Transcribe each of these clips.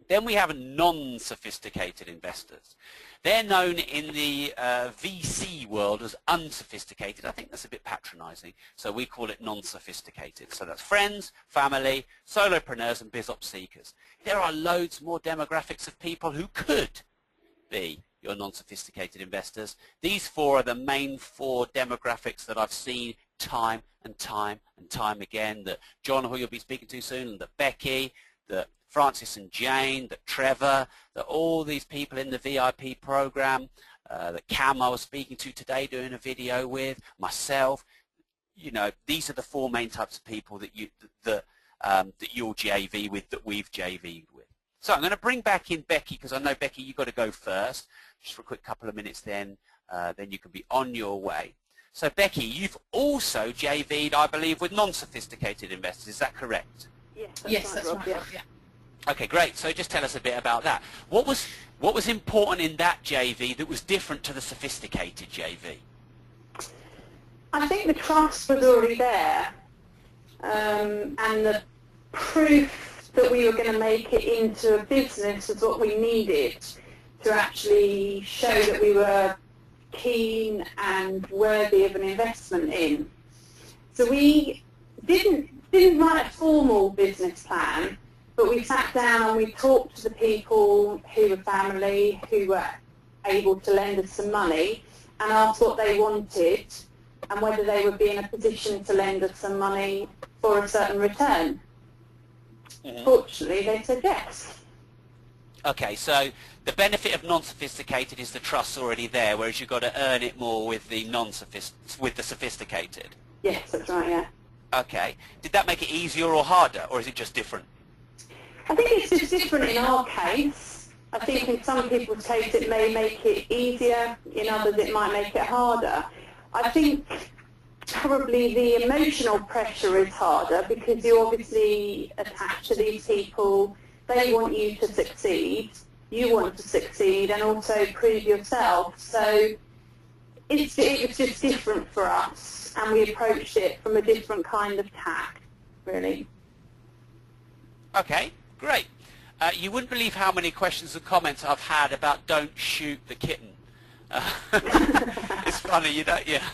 Then we have non-sophisticated investors. They're known in the VC world as unsophisticated. I think that's a bit patronizing, so we call it non-sophisticated. So that's friends, family, solopreneurs, and biz ops seekers. There are loads more demographics of people who could be your non-sophisticated investors. These four are the main four demographics that I've seen time and time and time again, that John, who you'll be speaking to soon, and that Becky, that Francis and Jane, that Trevor, that all these people in the VIP program, that Cam I was speaking to today doing a video with, myself, you know, these are the four main types of people that you'll JV with, that we've JV'd with. So I'm going to bring back in Becky, because I know, Becky, you've got to go first, just for a quick couple of minutes, then you can be on your way. So Becky, you've also JV'd, I believe, with non-sophisticated investors, is that correct? Yes, that's right. Yeah. Okay, great. So just tell us a bit about that. What was important in that JV that was different to the sophisticated JV? I think the trust was already there, and the proof that we were going to make it into a business was what we needed to actually show that we were keen and worthy of an investment in. So we didn't write a formal business plan, but we sat down and we talked to the people who were family, who were able to lend us some money, and asked what they wanted and whether they would be in a position to lend us some money for a certain return. Fortunately, they said yes. Okay, so the benefit of non-sophisticated is the trust's already there, whereas you've got to earn it more with the sophisticated. Yes, that's right, yeah. Okay. Did that make it easier or harder, or is it just different? I think it's just different in our case. I think in some people's case it may make it easier, in others it might make it harder. I think probably the emotional pressure is harder because you're obviously attached to these people. They want you to succeed, you want to succeed, and also prove yourself. So it was just different for us, and we approached it from a different kind of tack, really. Okay, great. You wouldn't believe how many questions and comments I've had about don't shoot the kitten. It's funny, you don't, yeah.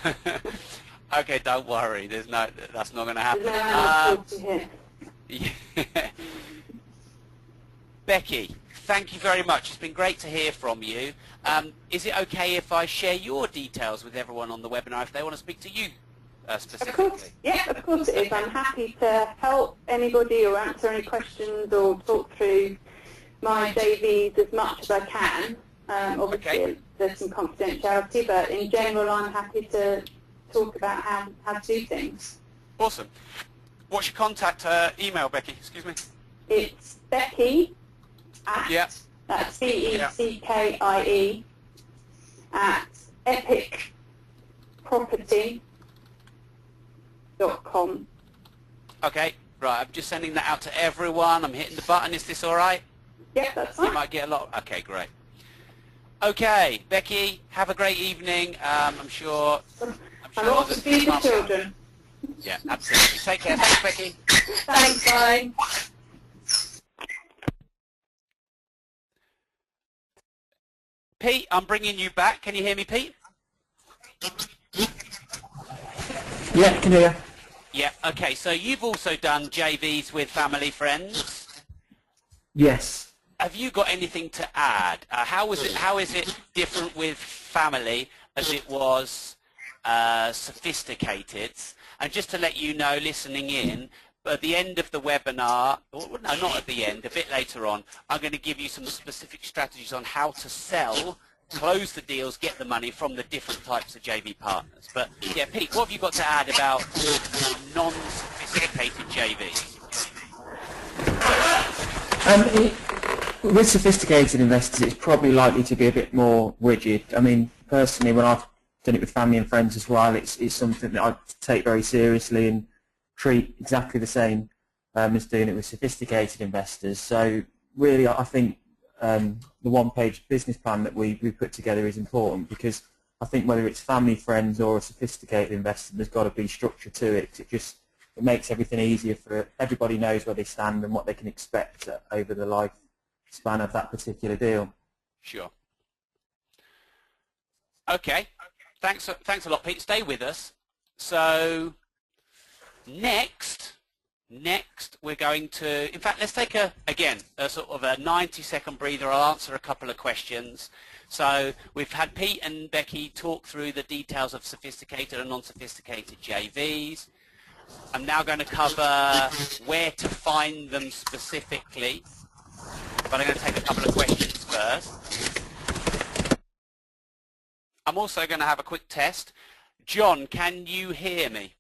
Okay, don't worry, that's not going to happen. Yeah. Becky, thank you very much. It's been great to hear from you. Is it okay if I share your details with everyone on the webinar if they want to speak to you specifically? Of course, yeah, of course it is. I'm happy to help anybody or answer any questions or talk through my JVs as much as I can. Obviously, there's some confidentiality, but in general, I'm happy to talk about how to do things. Awesome. What's your contact email, Becky? Excuse me. It's Becky at, that's BECKIE, at epicproperty.com. Okay, right, I'm just sending that out to everyone. I'm hitting the button. Is this all right? Yeah, that's fine. You might get a lot. Okay, great. Okay, Becky, have a great evening. I'm sure I'm off to feed the children. Yeah, absolutely. Take care. Thanks, Becky. Thanks, bye. Pete, I'm bringing you back. Can you hear me, Pete? Yeah, can hear you. Yeah, okay. So you've also done JVs with family friends? Yes. Have you got anything to add? How is it different with family as it was sophisticated? And just to let you know, listening in, at the end of the webinar, no, not at the end, a bit later on, I'm going to give you some specific strategies on how to sell, close the deals, get the money from the different types of JV partners. But yeah, Pete, what have you got to add about non-sophisticated JVs? With sophisticated investors, it's probably likely to be a bit more rigid. I mean, personally, when I've done it with family and friends as well, it's something that I take very seriously and treat exactly the same as doing it with sophisticated investors. So really, I think the one-page business plan that we put together is important, because I think whether it's family, friends, or a sophisticated investor, there's got to be structure to it. It makes everything easier for everybody knows where they stand and what they can expect over the life span of that particular deal. Sure. Okay. Thanks a lot, Pete. Stay with us. So next we're going to, in fact, let's take a sort of a 90-second breather. I'll answer a couple of questions. So we've had Pete and Becky talk through the details of sophisticated and non-sophisticated JVs. I'm now going to cover where to find them specifically, but I'm going to take a couple of questions first. I'm also going to have a quick test. John, can you hear me?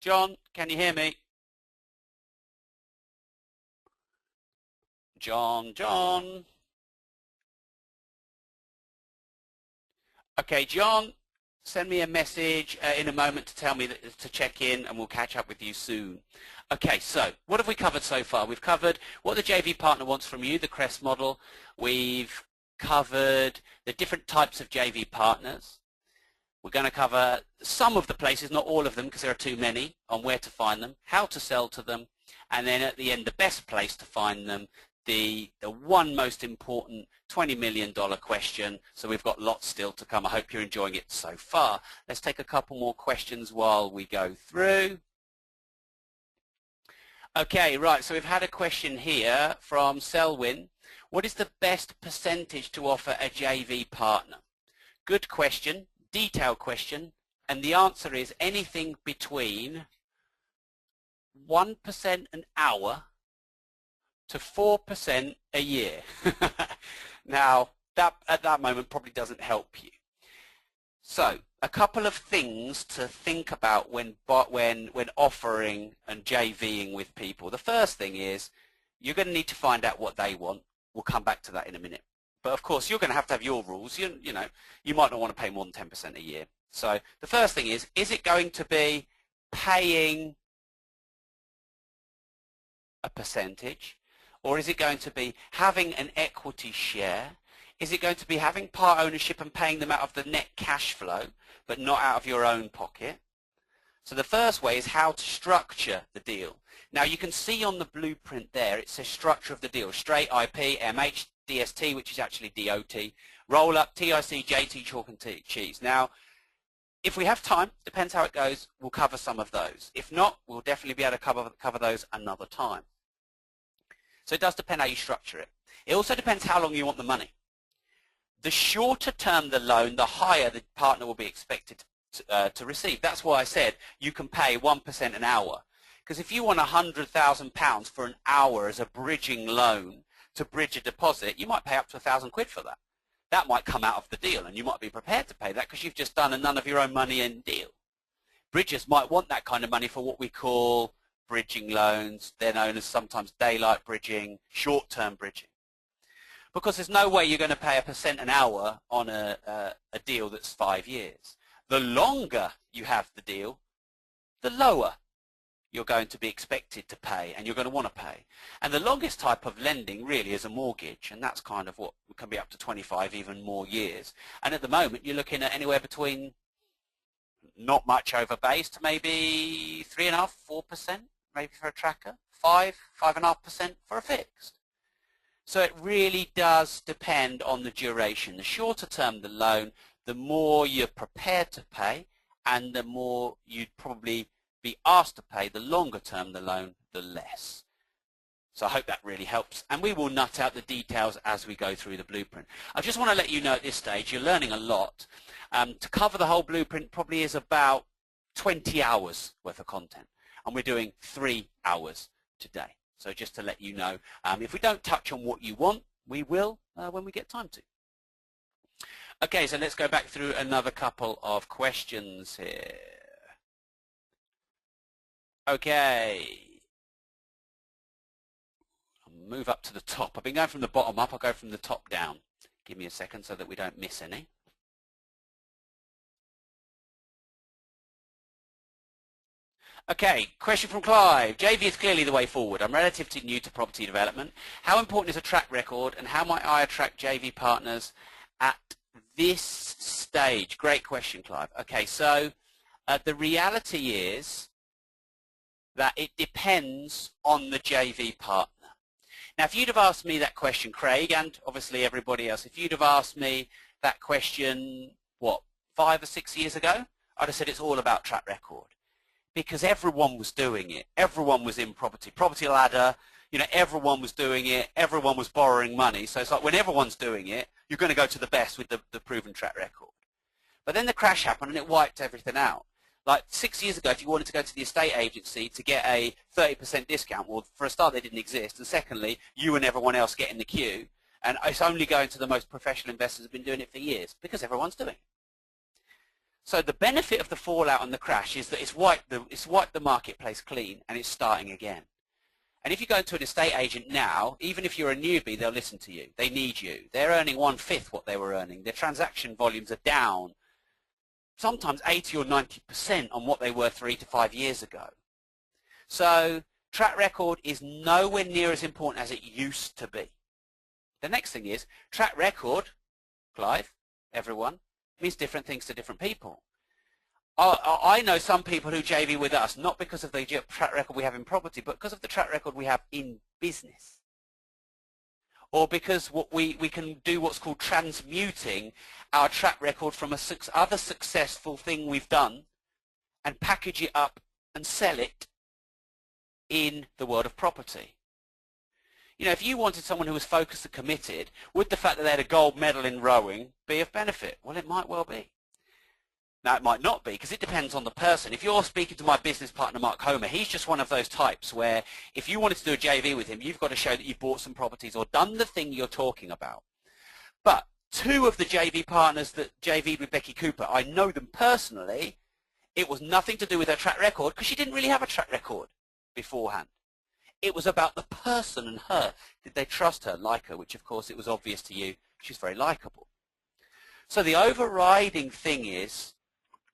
John, can you hear me? John. Okay, John, send me a message in a moment to tell me to check in, and we'll catch up with you soon. Okay, so what have we covered so far? We've covered what the JV partner wants from you, the CREST model. We've covered the different types of JV partners. We're going to cover some of the places, not all of them because there are too many, on where to find them, how to sell to them, and then at the end, the best place to find them, the one most important $20 million question. So we've got lots still to come. I hope you're enjoying it so far. Let's take a couple more questions while we go through. Okay, right, so we've had a question here from Selwyn. What is the best percentage to offer a JV partner? Good question, detailed question, and the answer is anything between 1% an hour to 4% a year. Now, that at that moment probably doesn't help you. So, a couple of things to think about when offering and JVing with people. The first thing is you're going to need to find out what they want. We'll come back to that in a minute. But of course, you're going to have your rules. You know, you might not want to pay more than 10% a year. So the first thing is it going to be paying a percentage, or is it going to be having an equity share? Is it going to be having part ownership and paying them out of the net cash flow, but not out of your own pocket? So the first way is how to structure the deal. Now you can see on the blueprint there, it says structure of the deal, straight IP, MH, DST, which is actually DOT, roll up, TIC, JT, chalk and cheese. Now, if we have time, depends how it goes, we'll cover some of those. If not, we'll definitely be able to cover those another time. So it does depend how you structure it. It also depends how long you want the money. The shorter term the loan, the higher the partner will be expected to receive. That's why I said you can pay 1% an hour. Because if you want £100,000 for an hour as a bridging loan to bridge a deposit, you might pay up to £1,000 for that. That might come out of the deal, and you might be prepared to pay that because you've just done a none of your own money in deal. Bridgers might want that kind of money for what we call bridging loans. They're known as sometimes daylight bridging, short-term bridging. Because there's no way you're going to pay 1% an hour on a deal that's 5 years. The longer you have the deal, the lower you're going to be expected to pay, and you're going to want to pay. And the longest type of lending really is a mortgage, and that's kind of what can be up to 25, even more years. And at the moment, you're looking at anywhere between not much over base to maybe 3.5%, 4%, maybe for a tracker, 5.5% for a fixed. So it really does depend on the duration. The shorter term the loan, the more you're prepared to pay, and the more you'd probably be asked to pay. The longer term the loan, the less. So I hope that really helps, and we will nut out the details as we go through the blueprint. I just want to let you know at this stage you're learning a lot. To cover the whole blueprint probably is about 20 hours worth of content, and we're doing 3 hours today. So just to let you know, if we don't touch on what you want, we will when we get time to. Okay, so let's go back through another couple of questions here. Okay. I'll move up to the top. I've been going from the bottom up. I'll go from the top down. Give me a second so that we don't miss any. Okay, question from Clive. JV is clearly the way forward. I'm relatively new to property development. How important is a track record, and how might I attract JV partners at this stage? Great question, Clive. Okay, so the reality is that it depends on the JV partner. Now, if you'd have asked me that question, Craig, and obviously everybody else, if you'd have asked me that question, what, 5 or 6 years ago, I'd have said it's all about track record. Because everyone was doing it. Everyone was in property. Property Ladder, you know, everyone was doing it. Everyone was borrowing money. So it's like when everyone's doing it, you're going to go to the best with the proven track record. But then the crash happened and it wiped everything out. Like 6 years ago, if you wanted to go to the estate agency to get a 30% discount, well, for a start, they didn't exist. And secondly, you and everyone else get in the queue. And it's only going to the most professional investors who have been doing it for years because everyone's doing it. So the benefit of the fallout and the crash is that it's wiped the marketplace clean and it's starting again. And if you go to an estate agent now, even if you're a newbie, they'll listen to you. They need you. They're earning 1/5 what they were earning. Their transaction volumes are down sometimes 80 or 90% on what they were 3 to 5 years ago. So track record is nowhere near as important as it used to be. The next thing is track record, Clive, everyone, means different things to different people. I know some people who JV with us, not because of the track record we have in property, but because of the track record we have in business. Or because we can do what's called transmuting our track record from other successful thing we've done and package it up and sell it in the world of property. You know, if you wanted someone who was focused and committed, would the fact that they had a gold medal in rowing be of benefit? Well, it might well be. Now, it might not be, because it depends on the person. If you're speaking to my business partner, Mark Homer, he's just one of those types where if you wanted to do a JV with him, you've got to show that you've bought some properties or done the thing you're talking about. But 2 of the JV partners that JV'd with Becky Cooper, I know them personally. It was nothing to do with her track record, because she didn't really have a track record beforehand. It was about the person and her. Did they trust her, like her, which of course it was obvious to you. She's very likable. So the overriding thing is,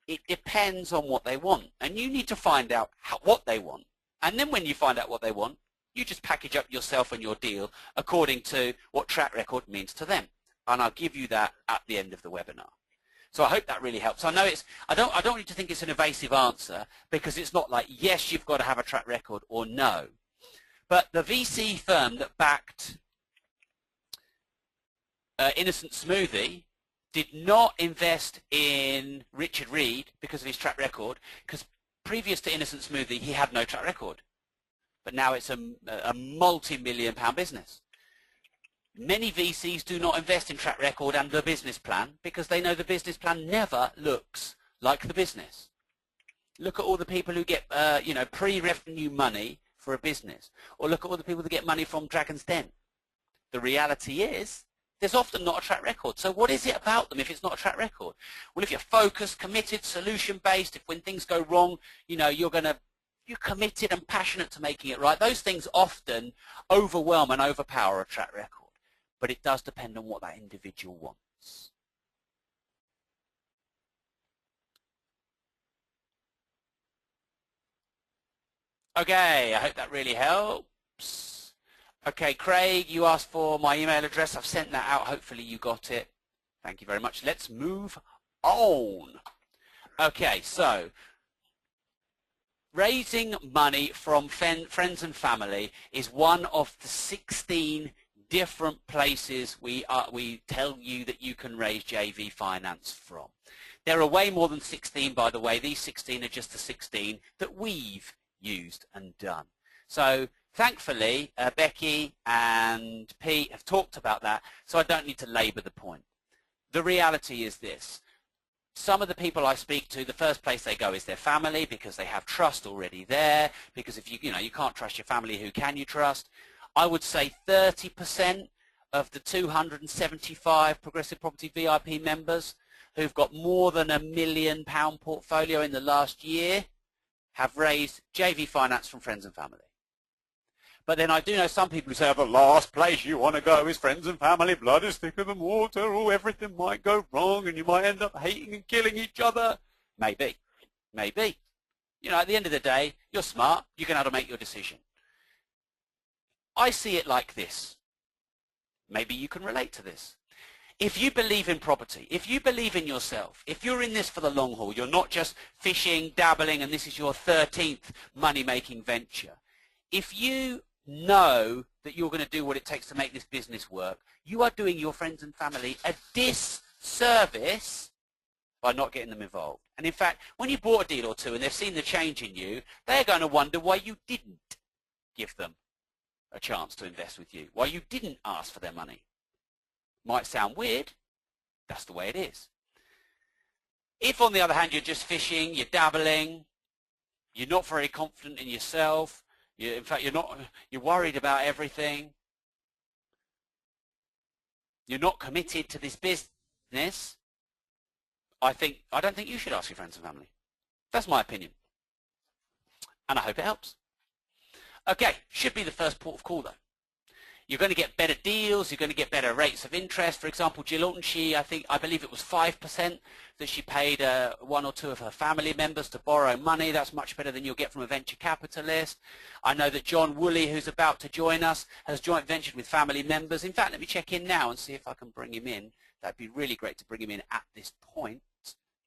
it depends on what they want. And you need to find out what they want. And then when you find out what they want, you just package up yourself and your deal according to what track record means to them. And I'll give you that at the end of the webinar. So I hope that really helps. I know I don't want you to think it's an evasive answer, because it's not like, yes, you've got to have a track record, or no. But the VC firm that backed Innocent Smoothie did not invest in Richard Reed because of his track record, because previous to Innocent Smoothie, he had no track record. But now it's a multi-million-pound business. Many VCs do not invest in track record and the business plan because they know the business plan never looks like the business. Look at all the people who get pre-revenue money for a business, or look at all the people that get money from Dragon's Den. The reality is, there's often not a track record. So what is it about them if it's not a track record? Well, if you're focused, committed, solution-based, if when things go wrong, you're committed and passionate to making it right, those things often overwhelm and overpower a track record. But it does depend on what that individual wants. Okay, I hope that really helps. Okay, Craig, you asked for my email address. I've sent that out. Hopefully you got it. Thank you very much. Let's move on. Okay, so raising money from friends and family is one of the 16 different places we tell you that you can raise JV finance from. There are way more than 16, by the way. These 16 are just the 16 that we've used and done. So thankfully, Becky and Pete have talked about that, so I don't need to labour the point. The reality is this. Some of the people I speak to, the first place they go is their family, because they have trust already there, because if you can't trust your family, who can you trust? I would say 30% of the 275 Progressive Property VIP members who've got more than £1 million portfolio in the last year have raised JV finance from friends and family. But then I do know some people who say, the last place you want to go is friends and family, blood is thicker than water, or everything might go wrong and you might end up hating and killing each other. Maybe. Maybe. At the end of the day, you're smart, you can know how to make your decision. I see it like this. Maybe you can relate to this. If you believe in property, if you believe in yourself, if you're in this for the long haul, you're not just fishing, dabbling, and this is your 13th money-making venture. If you know that you're going to do what it takes to make this business work, you are doing your friends and family a disservice by not getting them involved. And in fact, when you bought a deal or two and they've seen the change in you, they're going to wonder why you didn't give them a chance to invest with you, why you didn't ask for their money. Might sound weird, that's the way it is. If, on the other hand, you're just fishing, you're dabbling, you're not very confident in yourself, in fact, you're worried about everything, you're not committed to this business, I don't think you should ask your friends and family. That's my opinion. And I hope it helps. Okay, should be the first port of call though. You're going to get better deals, you're going to get better rates of interest. For example, Jill Orton, I believe it was 5% that she paid one or two of her family members to borrow money. That's much better than you'll get from a venture capitalist. I know that John Woolley, who's about to join us, has joint ventured with family members. In fact, let me check in now and see if I can bring him in. That'd be really great to bring him in at this point.